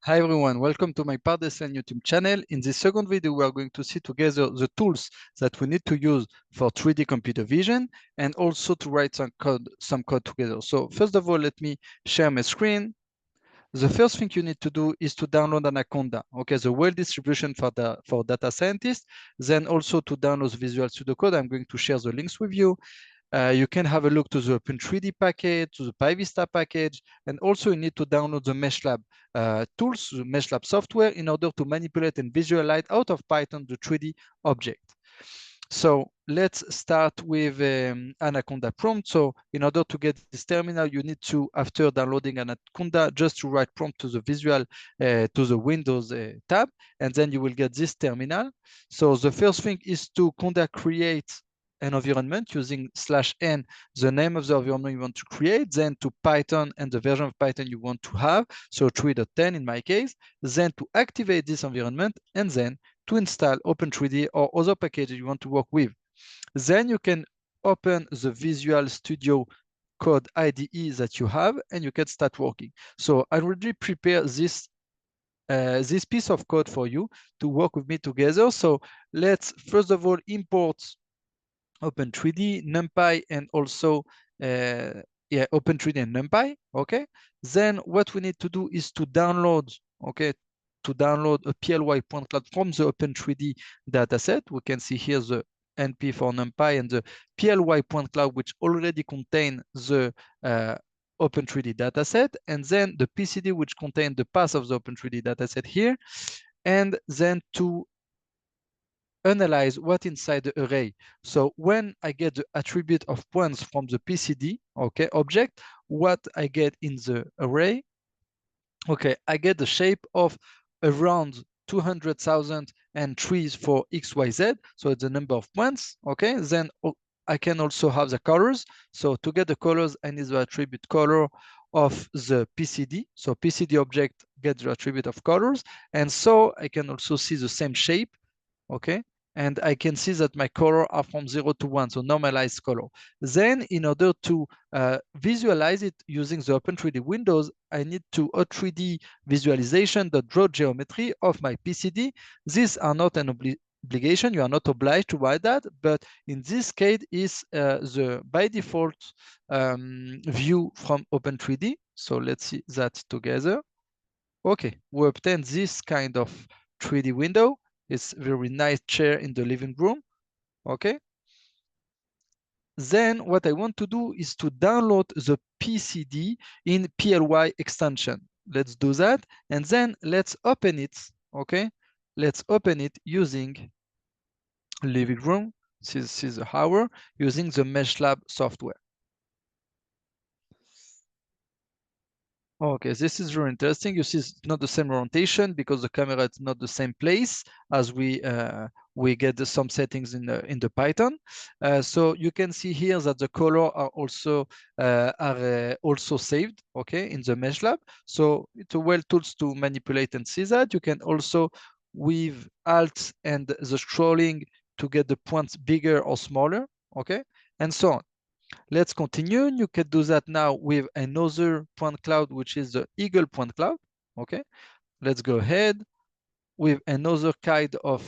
Hi everyone, welcome to my PardesLine YouTube channel. In this second video, we are going to see together the tools that we need to use for 3D computer vision and also to write some code together. So first of all, let me share my screen. The first thing you need to do is to download Anaconda, okay, the world distribution for data scientists, then also to download the Visual Studio Code. I'm going to share the links with you. You can have a look to the Open3D package, to the PyVista package, and also you need to download the MeshLab tools, the MeshLab software, in order to manipulate and visualize out of Python the 3D object. So let's start with Anaconda prompt. So in order to get this terminal, you need to, after downloading Anaconda, just to write prompt to the visual, to the Windows tab, and then you will get this terminal. So the first thing is to Conda create an environment using /n, the name of the environment you want to create, then to Python and the version of Python you want to have, so 3.10 in my case, then to activate this environment, and then to install Open3D or other packages you want to work with. Then you can open the Visual Studio Code IDE that you have, and you can start working. So I already prepared this piece of code for you to work with me together. So let's first of all import Open3D, NumPy, and also Open3D and NumPy. Okay. Then what we need to do is to download, okay, to download a PLY.cloud from the Open3D dataset. We can see here the NP for NumPy and the PLY.cloud, which already contain the Open3D dataset, and then the PCD, which contain the path of the Open3D dataset here, and then to analyze what inside the array. So when I get the attribute of points from the PCD, okay, object, what I get in the array, okay, I get the shape of around 200,000 and trees for X, Y, Z. So it's the number of points, okay? Then I can also have the colors. So to get the colors, I need the attribute color of the PCD. So PCD object gets the attribute of colors. And so I can also see the same shape, okay? And I can see that my color are from 0 to 1, so normalized color. Then in order to visualize it using the Open3D windows, I need to O3D visualization.draw geometry of my PCD. These are not an obligation, you are not obliged to write that, but in this case is the by default view from Open3D. So let's see that together. Okay, we obtain this kind of 3D window. It's very nice chair in the living room, okay? Then what I want to do is to download the PCD in PLY extension. Let's do that, and then let's open it, okay? Let's open it using living room. This is our using the MeshLab software. Okay, this is very interesting. You see, it's not the same orientation because the camera is not the same place as we get some settings in the Python. So you can see here that the color are also saved, okay, in the MeshLab. So it's a well tools to manipulate and see that. You can also with Alt and the scrolling to get the points bigger or smaller, okay, and so on. Let's continue. You can do that now with another point cloud, which is the EaglePointCloud. Okay, let's go ahead with another kind of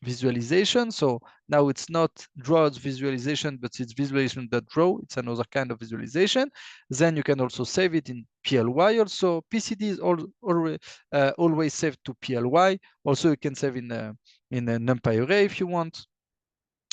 visualization. So now it's not draw's visualization, but it's visualization.draw. It's another kind of visualization. Then you can also save it in PLY. Also, PCD is always saved to PLY. Also, you can save in a NumPy array if you want.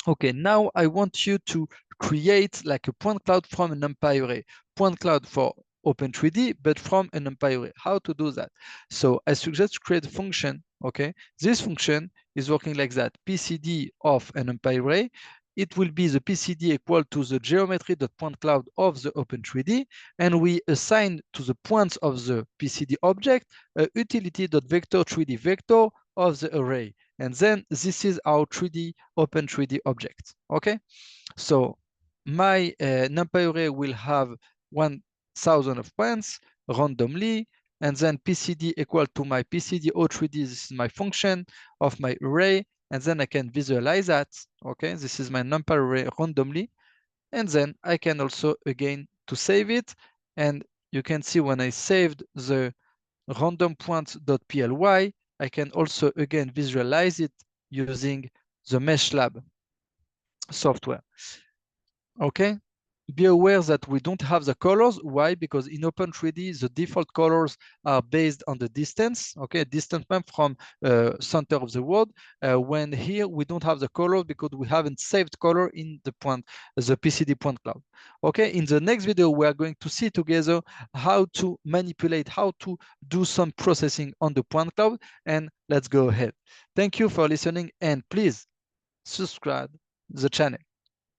Okay, now I want you to create like a point cloud from a NumPy array. Point cloud for Open3D, but from a NumPy array. How to do that? So I suggest to create a function, okay? This function is working like that. PCD of a NumPy array. It will be the PCD equal to the geometry.pointCloud of the Open3D, and we assign to the points of the PCD object a utility.vector3D vector of the array. And then this is our Open3D object, okay? So my NumPy array will have 1,000 of points randomly, and then PCD equal to my PCD O3D, this is my function of my array, and then I can visualize that, okay? This is my NumPy array randomly, and then I can also, again, to save it, and you can see when I saved the random points.ply, I can also again visualize it using the MeshLab software. Okay, be aware that we don't have the colors. Why? Because in Open3D, the default colors are based on the distance, okay, distance map from center of the world. When here we don't have the colors because we haven't saved color in the PCD point cloud. Okay, in the next video, we are going to see together how to manipulate, how to do some processing on the point cloud, and let's go ahead. Thank you for listening, and please subscribe the channel.